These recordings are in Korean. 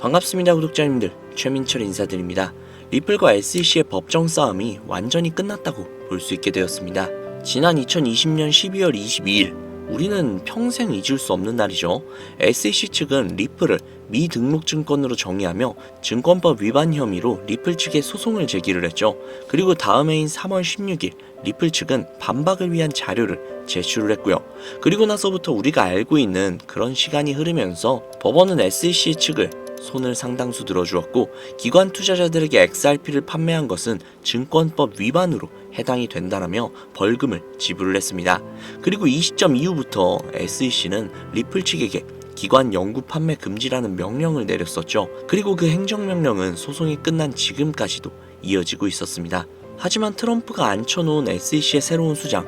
반갑습니다 구독자님들, 최민철 인사드립니다. 리플과 SEC의 법정 싸움이 완전히 끝났다고 볼 수 있게 되었습니다. 지난 2020년 12월 22일 우리는 평생 잊을 수 없는 날이죠. SEC 측은 리플을 미등록증권으로 정의하며 증권법 위반 혐의로 리플 측에 소송을 제기를 했죠. 그리고 다음 해인 3월 16일 리플 측은 반박을 위한 자료를 제출을 했고요. 그리고 나서부터 우리가 알고 있는 그런 시간이 흐르면서 법원은 SEC 측을 손을 상당수 들어주었고, 기관 투자자들에게 XRP를 판매한 것은 증권법 위반으로 해당이 된다라며 벌금을 지불을 했습니다. 그리고 이 시점 이후부터 SEC는 리플 측에게 기관 영구 판매 금지라는 명령을 내렸었죠. 그리고 그 행정명령은 소송이 끝난 지금까지도 이어지고 있었습니다. 하지만 트럼프가 앉혀놓은 SEC의 새로운 수장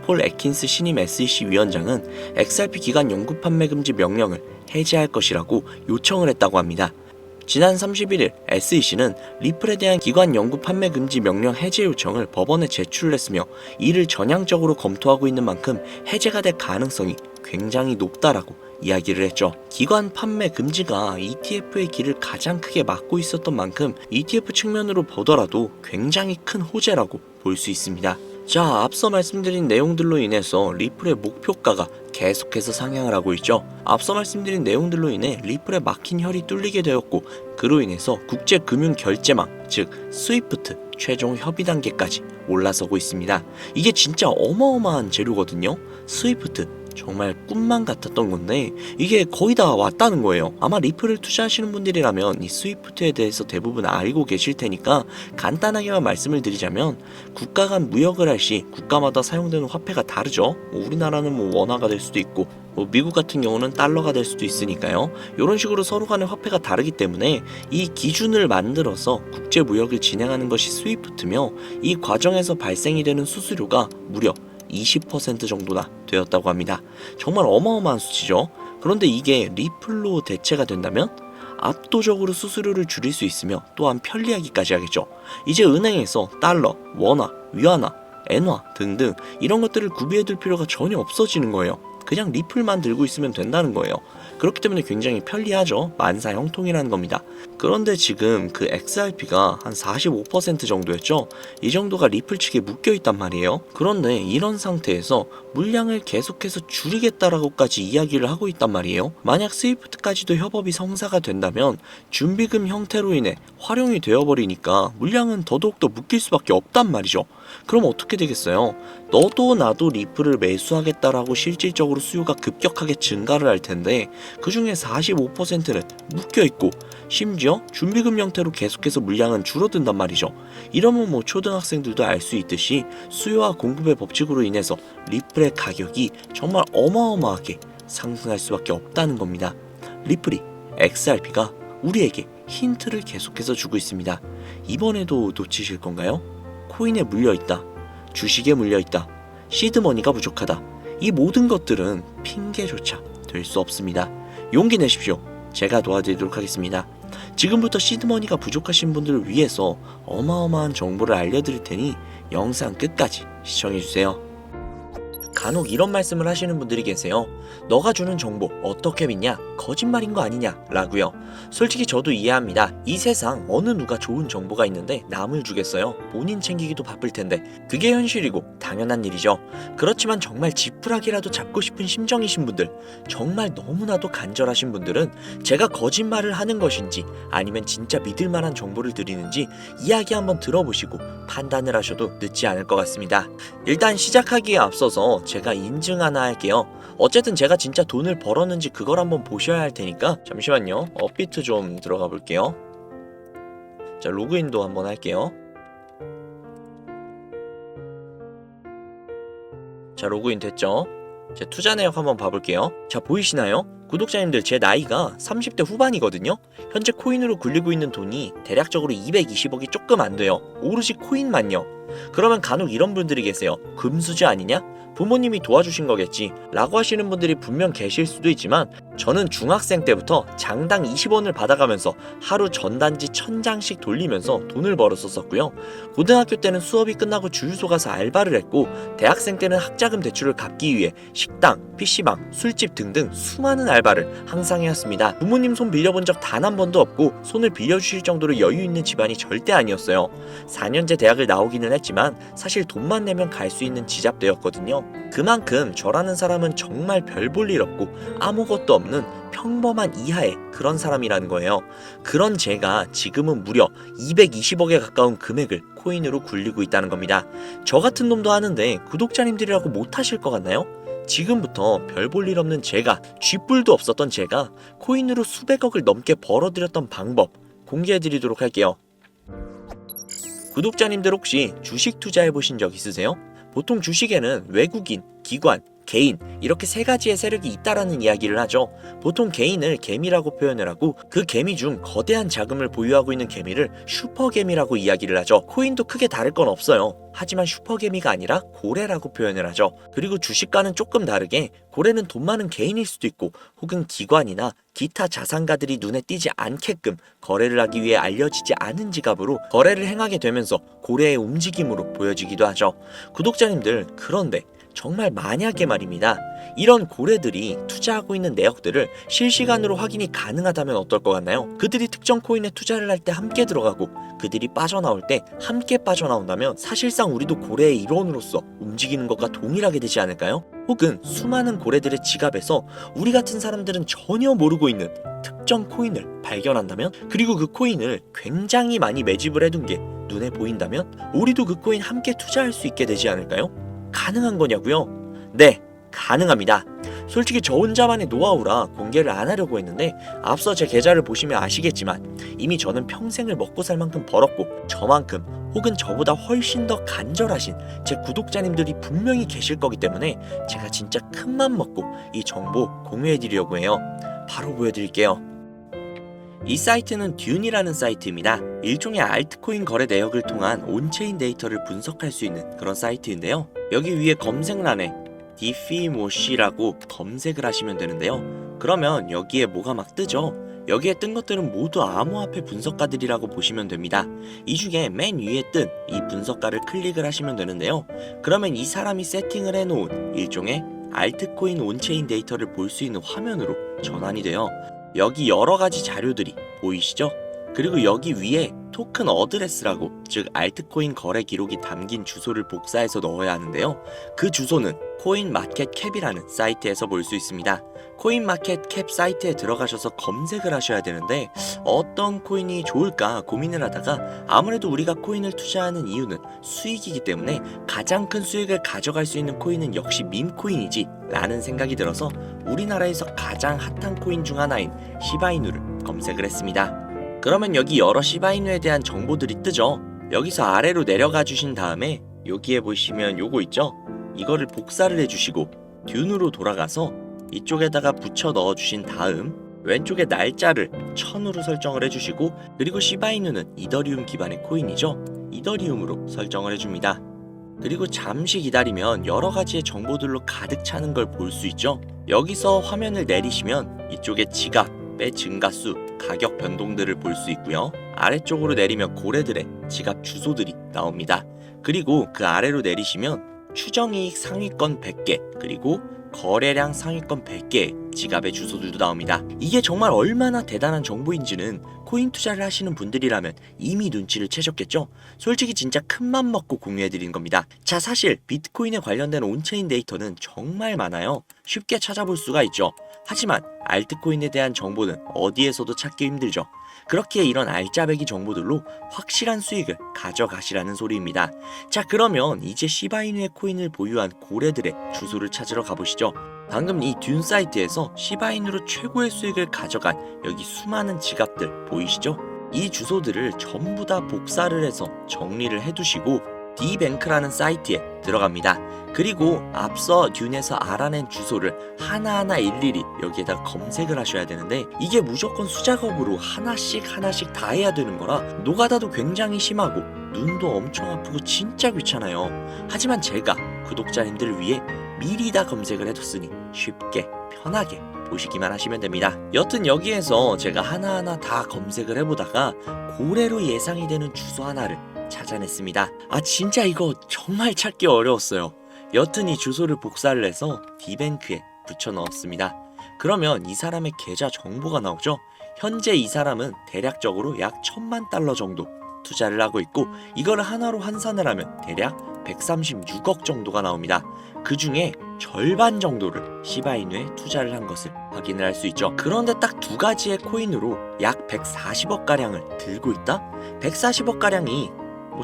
폴 애킨스 신임 SEC 위원장은 XRP 기관 영구 판매 금지 명령을 해제할 것이라고 요청을 했다고 합니다. 지난 31일 SEC는 리플에 대한 기관 영구 판매 금지 명령 해제 요청을 법원에 제출을 했으며, 이를 전향적으로 검토하고 있는 만큼 해제가 될 가능성이 굉장히 높다라고 이야기를 했죠. 기관 판매 금지가 ETF의 길을 가장 크게 막고 있었던 만큼 ETF 측면으로 보더라도 굉장히 큰 호재라고 볼 수 있습니다. 자, 앞서 말씀드린 내용들로 인해서 리플의 목표가가 계속해서 상향을 하고 있죠. 앞서 말씀드린 내용들로 인해 리플의 막힌 혈이 뚫리게 되었고, 그로 인해서 국제금융결제망 즉 스위프트 최종 협의 단계까지 올라서고 있습니다. 이게 진짜 어마어마한 재료거든요. 스위프트 정말 꿈만 같았던 건데 이게 거의 다 왔다는 거예요. 아마 리플을 투자하시는 분들이라면 이 스위프트에 대해서 대부분 알고 계실 테니까 간단하게만 말씀을 드리자면, 국가 간 무역을 할 시 국가마다 사용되는 화폐가 다르죠. 우리나라는 원화가 될 수도 있고 미국 같은 경우는 달러가 될 수도 있으니까요. 이런 식으로 서로 간의 화폐가 다르기 때문에 이 기준을 만들어서 국제 무역을 진행하는 것이 스위프트며, 이 과정에서 발생이 되는 수수료가 무려 20% 정도나 되었다고 합니다. 정말 어마어마한 수치죠. 그런데 이게 리플로 대체가 된다면 압도적으로 수수료를 줄일 수 있으며 또한 편리하기까지 하겠죠. 이제 은행에서 달러, 원화, 위안화, 엔화 등등 이런 것들을 구비해둘 필요가 전혀 없어지는 거예요. 그냥 리플만 들고 있으면 된다는 거예요. 그렇기 때문에 굉장히 편리하죠. 만사형통이라는 겁니다. 그런데 지금 그 XRP가 한 45% 정도였죠. 이 정도가 리플 측에 묶여있단 말이에요. 그런데 이런 상태에서 물량을 계속해서 줄이겠다라고까지 이야기를 하고 있단 말이에요. 만약 스위프트까지도 협업이 성사가 된다면 준비금 형태로 인해 활용이 되어버리니까 물량은 더더욱더 묶일 수밖에 없단 말이죠. 그럼 어떻게 되겠어요? 너도 나도 리플을 매수하겠다라고 실질적으로 수요가 급격하게 증가를 할 텐데, 그 중에 45%는 묶여있고 심지어 준비금 형태로 계속해서 물량은 줄어든단 말이죠. 이러면 초등학생들도 알 수 있듯이 수요와 공급의 법칙으로 인해서 리플의 가격이 정말 어마어마하게 상승할 수밖에 없다는 겁니다. 리플이, XRP가 우리에게 힌트를 계속해서 주고 있습니다. 이번에도 놓치실 건가요? 코인에 물려있다, 주식에 물려있다, 시드머니가 부족하다, 이 모든 것들은 핑계조차 될 수 없습니다. 용기 내십시오. 제가 도와드리도록 하겠습니다. 지금부터 시드머니가 부족하신 분들을 위해서 어마어마한 정보를 알려드릴 테니 영상 끝까지 시청해주세요. 간혹 이런 말씀을 하시는 분들이 계세요. 너가 주는 정보 어떻게 믿냐? 거짓말인 거 아니냐? 라고요. 솔직히 저도 이해합니다. 이 세상 어느 누가 좋은 정보가 있는데 남을 주겠어요. 본인 챙기기도 바쁠 텐데. 그게 현실이고 당연한 일이죠. 그렇지만 정말 지푸라기라도 잡고 싶은 심정이신 분들, 정말 너무나도 간절하신 분들은 제가 거짓말을 하는 것인지 아니면 진짜 믿을 만한 정보를 드리는지 이야기 한번 들어보시고 판단을 하셔도 늦지 않을 것 같습니다. 일단 시작하기에 앞서서 제가 인증 하나 할게요. 어쨌든 제가 진짜 돈을 벌었는지 그걸 한번 보셔야 할 테니까 잠시만요. 업비트 좀 들어가 볼게요. 자, 로그인도 한번 할게요. 자, 로그인 됐죠? 제 투자 내역 한번 봐볼게요. 자, 보이시나요? 구독자님들, 제 나이가 30대 후반이거든요. 현재 코인으로 굴리고 있는 돈이 대략적으로 220억이 조금 안 돼요. 오로지 코인만요. 그러면 간혹 이런 분들이 계세요. 금수저 아니냐? 부모님이 도와주신 거겠지 라고 하시는 분들이 분명 계실 수도 있지만, 저는 중학생 때부터 장당 20원을 받아가면서 하루 전단지 1000장씩 돌리면서 돈을 벌었었고요. 고등학교 때는 수업이 끝나고 주유소 가서 알바를 했고, 대학생 때는 학자금 대출을 갚기 위해 식당, PC방, 술집 등등 수많은 알바를 항상 해왔습니다. 부모님 손 빌려본 적 단 한 번도 없고 손을 빌려주실 정도로 여유 있는 집안이 절대 아니었어요. 4년제 대학을 나오기는 했지만 사실 돈만 내면 갈 수 있는 지잡대였거든요. 그만큼 저라는 사람은 정말 별 볼 일 없고 아무것도 없는 평범한 이하의 그런 사람이라는 거예요. 그런 제가 지금은 무려 220억에 가까운 금액을 코인으로 굴리고 있다는 겁니다. 저 같은 놈도 하는데 구독자님들이라고 못하실 것 같나요? 지금부터 별 볼 일 없는 제가, 쥐뿔도 없었던 제가 코인으로 수백억을 넘게 벌어들였던 방법 공개해드리도록 할게요. 구독자님들 혹시 주식 투자해보신 적 있으세요? 보통 주식에는 외국인, 기관, 개인 이렇게 세 가지의 세력이 있다라는 이야기를 하죠. 보통 개인을 개미라고 표현을 하고 그 개미 중 거대한 자금을 보유하고 있는 개미를 슈퍼개미라고 이야기를 하죠. 코인도 크게 다를 건 없어요. 하지만 슈퍼개미가 아니라 고래라고 표현을 하죠. 그리고 주식과는 조금 다르게 고래는 돈 많은 개인일 수도 있고 혹은 기관이나 기타 자산가들이 눈에 띄지 않게끔 거래를 하기 위해 알려지지 않은 지갑으로 거래를 행하게 되면서 고래의 움직임으로 보여지기도 하죠. 구독자님들, 그런데 정말 만약에 말입니다. 이런 고래들이 투자하고 있는 내역들을 실시간으로 확인이 가능하다면 어떨 것 같나요? 그들이 특정 코인에 투자를 할 때 함께 들어가고 그들이 빠져나올 때 함께 빠져나온다면 사실상 우리도 고래의 일원으로서 움직이는 것과 동일하게 되지 않을까요? 혹은 수많은 고래들의 지갑에서 우리 같은 사람들은 전혀 모르고 있는 특정 코인을 발견한다면, 그리고 그 코인을 굉장히 많이 매집을 해둔 게 눈에 보인다면 우리도 그 코인 함께 투자할 수 있게 되지 않을까요? 가능한 거냐고요? 네, 가능합니다. 솔직히 저 혼자만의 노하우라 공개를 안 하려고 했는데 앞서 제 계좌를 보시면 아시겠지만 이미 저는 평생을 먹고 살 만큼 벌었고 저만큼 혹은 저보다 훨씬 더 간절하신 제 구독자님들이 분명히 계실 거기 때문에 제가 진짜 큰맘 먹고 이 정보 공유해드리려고 해요. 바로 보여드릴게요. 이 사이트는 듄이라는 사이트입니다. 일종의 알트코인 거래 내역을 통한 온체인 데이터를 분석할 수 있는 그런 사이트인데요. 여기 위에 검색란에 디피모시라고 검색을 하시면 되는데요. 그러면 여기에 뭐가 막 뜨죠? 여기에 뜬 것들은 모두 암호화폐 분석가들이라고 보시면 됩니다. 이 중에 맨 위에 뜬 이 분석가를 클릭을 하시면 되는데요. 그러면 이 사람이 세팅을 해놓은 일종의 알트코인 온체인 데이터를 볼 수 있는 화면으로 전환이 돼요. 여기 여러가지 자료들이 보이시죠? 그리고 여기 위에 토큰 어드레스라고, 즉 알트코인 거래 기록이 담긴 주소를 복사해서 넣어야 하는데요. 그 주소는 코인마켓캡이라는 사이트에서 볼 수 있습니다. 코인마켓캡 사이트에 들어가셔서 검색을 하셔야 되는데 어떤 코인이 좋을까 고민을 하다가 아무래도 우리가 코인을 투자하는 이유는 수익이기 때문에 가장 큰 수익을 가져갈 수 있는 코인은 역시 밈코인이지 라는 생각이 들어서 우리나라에서 가장 핫한 코인 중 하나인 시바이누를 검색을 했습니다. 그러면 여기 여러 시바이누에 대한 정보들이 뜨죠. 여기서 아래로 내려가 주신 다음에 여기에 보시면 요거 있죠? 이거를 복사를 해주시고 듄으로 돌아가서 이쪽에다가 붙여 넣어 주신 다음 왼쪽에 날짜를 1000으로 설정을 해주시고, 그리고 시바이누는 이더리움 기반의 코인이죠. 이더리움으로 설정을 해줍니다. 그리고 잠시 기다리면 여러 가지의 정보들로 가득 차는 걸 볼 수 있죠. 여기서 화면을 내리시면 이쪽에 지갑의 증가수, 가격 변동들을 볼 수 있고요. 아래쪽으로 내리면 고래들의 지갑 주소들이 나옵니다. 그리고 그 아래로 내리시면 추정이익 상위권 100개, 그리고 거래량 상위권 100개의 지갑의 주소들도 나옵니다. 이게 정말 얼마나 대단한 정보인지는 코인 투자를 하시는 분들이라면 이미 눈치를 채셨겠죠? 솔직히 진짜 큰맘 먹고 공유해드리는 겁니다. 자, 사실 비트코인에 관련된 온체인 데이터는 정말 많아요. 쉽게 찾아볼 수가 있죠. 하지만 알트코인에 대한 정보는 어디에서도 찾기 힘들죠. 그렇기에 이런 알짜배기 정보들로 확실한 수익을 가져가시라는 소리입니다. 자, 그러면 이제 시바이누의 코인을 보유한 고래들의 주소를 찾으러 가보시죠. 방금 이 듄 사이트에서 시바이누로 최고의 수익을 가져간 여기 수많은 지갑들 보이시죠? 이 주소들을 전부 다 복사를 해서 정리를 해두시고 디뱅크라는 사이트에 들어갑니다. 그리고 앞서 듄에서 알아낸 주소를 하나하나 일일이 여기에다 검색을 하셔야 되는데 이게 무조건 수작업으로 하나씩 다 해야 되는 거라 노가다도 굉장히 심하고 눈도 엄청 아프고 진짜 귀찮아요. 하지만 제가 구독자님들을 위해 미리 다 검색을 해뒀으니 쉽게 편하게 보시기만 하시면 됩니다. 여튼 여기에서 제가 하나하나 다 검색을 해보다가 고래로 예상이 되는 주소 하나를 찾아냈습니다. 진짜 이거 정말 찾기 어려웠어요. 여튼 이 주소를 복사를 해서 디뱅크에 붙여 넣었습니다. 그러면 이 사람의 계좌 정보가 나오죠. 현재 이 사람은 대략적으로 약 1000만 달러 정도 투자를 하고 있고, 이거를 하나로 환산을 하면 대략 136억 정도가 나옵니다. 그 중에 절반 정도를 시바이누에 투자를 한 것을 확인을 할 수 있죠. 그런데 딱 두 가지의 코인으로 약 140억 가량을 들고 있다? 140억 가량이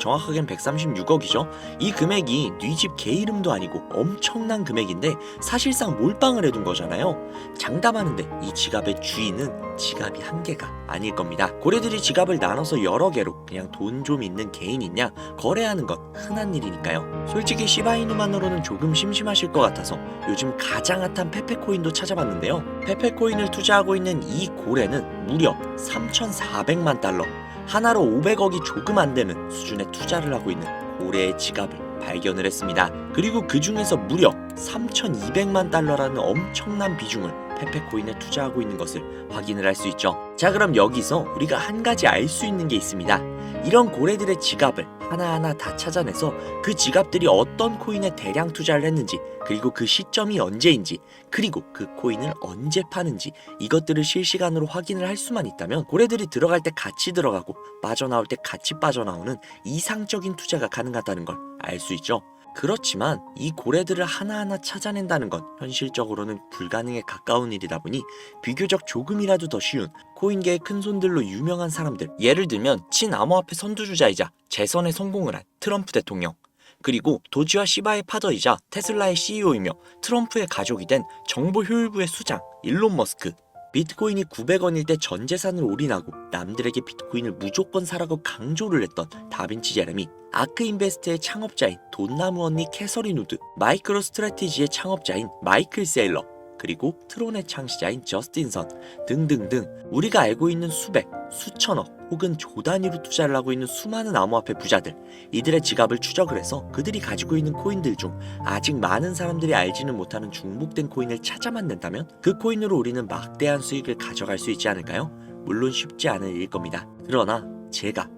정확하게는 136억이죠. 이 금액이 네 집 개 이름도 아니고 엄청난 금액인데 사실상 몰빵을 해둔 거잖아요. 장담하는데 이 지갑의 주인은 지갑이 한 개가 아닐 겁니다. 고래들이 지갑을 나눠서 여러 개로 그냥 돈 좀 있는 개인 있냐 거래하는 건 흔한 일이니까요. 솔직히 시바이누만으로는 조금 심심하실 것 같아서 요즘 가장 핫한 페페코인도 찾아봤는데요. 페페코인을 투자하고 있는 이 고래는 무려 3,400만 달러, 하나로 500억이 조금 안 되는 수준의 투자를 하고 있는 고래의 지갑을 발견을 했습니다. 그리고 그 중에서 무려 3,200만 달러라는 엄청난 비중을 페페코인에 투자하고 있는 것을 확인을 할 수 있죠. 자, 그럼 여기서 우리가 한 가지 알 수 있는 게 있습니다. 이런 고래들의 지갑을 하나하나 다 찾아내서 그 지갑들이 어떤 코인에 대량 투자를 했는지, 그리고 그 시점이 언제인지, 그리고 그 코인을 언제 파는지, 이것들을 실시간으로 확인을 할 수만 있다면 고래들이 들어갈 때 같이 들어가고 빠져나올 때 같이 빠져나오는 이상적인 투자가 가능하다는 걸 알 수 있죠. 그렇지만 이 고래들을 하나하나 찾아낸다는 건 현실적으로는 불가능에 가까운 일이다 보니 비교적 조금이라도 더 쉬운 코인계의 큰손들로 유명한 사람들, 예를 들면 친암호화폐 선두주자이자 재선에 성공을 한 트럼프 대통령, 그리고 도지와 시바의 파더이자 테슬라의 CEO이며 트럼프의 가족이 된 정보 효율부의 수장 일론 머스크, 비트코인이 900원일 때 전 재산을 올인하고 남들에게 비트코인을 무조건 사라고 강조를 했던 다빈치 제레미, 아크인베스트의 창업자인 돈나무 언니 캐서린 우드, 마이크로 스트래티지의 창업자인 마이클 세일러, 그리고 트론의 창시자인 저스틴 선 등등등 우리가 알고 있는 수백, 수천억 혹은 조 단위로 투자를 하고 있는 수많은 암호화폐 부자들, 이들의 지갑을 추적을 해서 그들이 가지고 있는 코인들 중 아직 많은 사람들이 알지는 못하는 중복된 코인을 찾아만 낸다면 그 코인으로 우리는 막대한 수익을 가져갈 수 있지 않을까요? 물론 쉽지 않은 일일 겁니다. 그러나 제가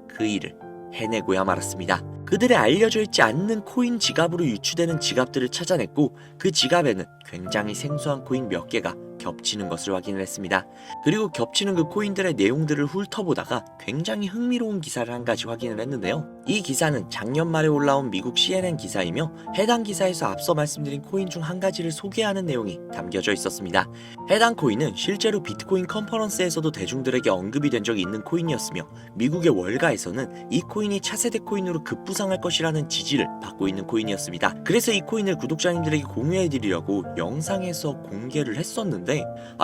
그 일을 해내고야 말았습니다. 그들의 알려져 있지 않는 코인 지갑으로 유추되는 지갑들을 찾아냈고, 그 지갑에는 굉장히 생소한 코인 몇 개가 겹치는 것을 확인을 했습니다. 그리고 겹치는 그 코인들의 내용들을 훑어보다가 굉장히 흥미로운 기사를 한 가지 확인을 했는데요. 이 기사는 작년 말에 올라온 미국 CNN 기사이며 해당 기사에서 앞서 말씀드린 코인 중 한 가지를 소개하는 내용이 담겨져 있었습니다. 해당 코인은 실제로 비트코인 컨퍼런스에서도 대중들에게 언급이 된 적이 있는 코인이었으며 미국의 월가에서는 이 코인이 차세대 코인으로 급부상할 것이라는 지지를 받고 있는 코인이었습니다. 그래서 이 코인을 구독자님들에게 공유해드리려고 영상에서 공개를 했었는데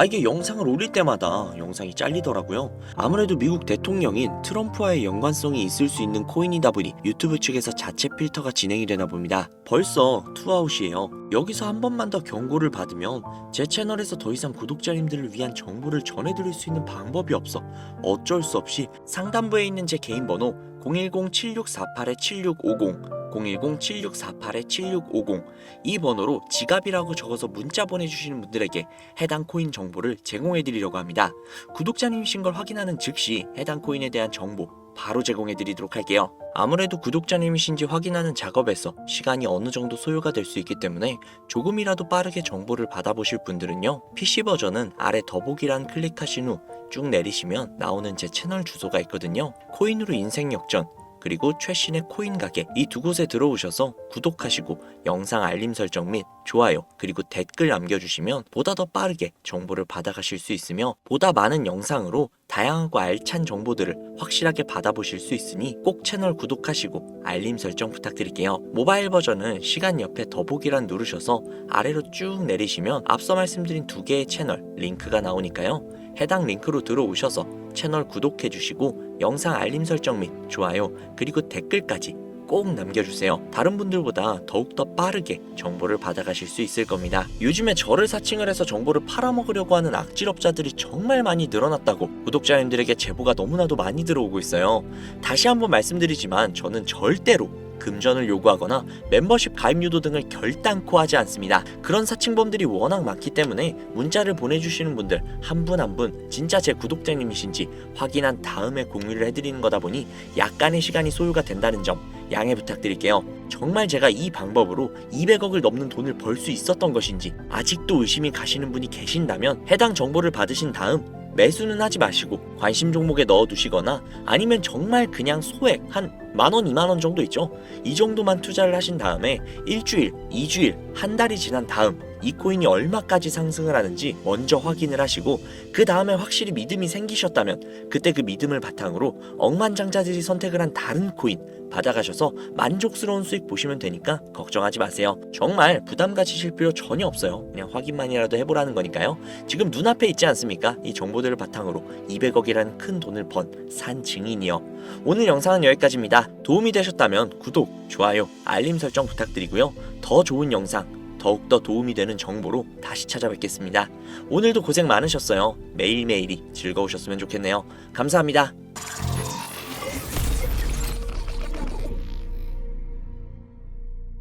이게 영상을 올릴 때마다 영상이 잘리더라고요. 아무래도 미국 대통령인 트럼프와의 연관성이 있을 수 있는 코인이다 보니 유튜브 측에서 자체 필터가 진행이 되나 봅니다. 벌써 투아웃이에요. 여기서 한 번만 더 경고를 받으면 제 채널에서 더 이상 구독자님들을 위한 정보를 전해드릴 수 있는 방법이 없어 어쩔 수 없이 상단부에 있는 제 개인 번호 010-7648-7650 010-7648-7650 이 번호로 지갑이라고 적어서 문자 보내주시는 분들에게 해당 코인 정보를 제공해드리려고 합니다. 구독자님이신 걸 확인하는 즉시 해당 코인에 대한 정보 바로 제공해드리도록 할게요. 아무래도 구독자님이신지 확인하는 작업에서 시간이 어느 정도 소요가 될 수 있기 때문에 조금이라도 빠르게 정보를 받아보실 분들은요, PC 버전은 아래 더보기란 클릭하신 후 쭉 내리시면 나오는 제 채널 주소가 있거든요. 코인으로 인생 역전, 그리고 최신의 코인 가게, 이 두 곳에 들어오셔서 구독하시고 영상 알림 설정 및 좋아요 그리고 댓글 남겨주시면 보다 더 빠르게 정보를 받아가실 수 있으며 보다 많은 영상으로 다양하고 알찬 정보들을 확실하게 받아보실 수 있으니 꼭 채널 구독하시고 알림 설정 부탁드릴게요. 모바일 버전은 시간 옆에 더보기란 누르셔서 아래로 쭉 내리시면 앞서 말씀드린 두 개의 채널 링크가 나오니까요. 해당 링크로 들어오셔서 채널 구독해주시고 영상 알림 설정 및 좋아요 그리고 댓글까지 꼭 남겨주세요. 다른 분들보다 더욱더 빠르게 정보를 받아가실 수 있을 겁니다. 요즘에 저를 사칭을 해서 정보를 팔아먹으려고 하는 악질업자들이 정말 많이 늘어났다고 구독자님들에게 제보가 너무나도 많이 들어오고 있어요. 다시 한번 말씀드리지만 저는 절대로 금전을 요구하거나 멤버십 가입 유도 등을 결단코 하지 않습니다. 그런 사칭범들이 워낙 많기 때문에 문자를 보내주시는 분들 한 분 한 분 진짜 제 구독자님이신지 확인한 다음에 공유를 해드리는 거다 보니 약간의 시간이 소요가 된다는 점 양해 부탁드릴게요. 정말 제가 이 방법으로 200억을 넘는 돈을 벌 수 있었던 것인지 아직도 의심이 가시는 분이 계신다면 해당 정보를 받으신 다음 매수는 하지 마시고 관심 종목에 넣어두시거나 아니면 정말 그냥 소액 한 만원, 2만원 정도 있죠? 이 정도만 투자를 하신 다음에 일주일, 2주일, 한 달이 지난 다음 이 코인이 얼마까지 상승을 하는지 먼저 확인을 하시고 그 다음에 확실히 믿음이 생기셨다면 그때 그 믿음을 바탕으로 억만장자들이 선택을 한 다른 코인 받아가셔서 만족스러운 수익 보시면 되니까 걱정하지 마세요. 정말 부담 가지실 필요 전혀 없어요. 그냥 확인만이라도 해보라는 거니까요. 지금 눈앞에 있지 않습니까? 이 정보들을 바탕으로 200억이라는 큰 돈을 번 산 증인이요. 오늘 영상은 여기까지입니다. 도움이 되셨다면 구독, 좋아요, 알림 설정 부탁드리고요. 더 좋은 영상, 더욱더 도움이 되는 정보로 다시 찾아뵙겠습니다. 오늘도 고생 많으셨어요. 매일매일이 즐거우셨으면 좋겠네요. 감사합니다.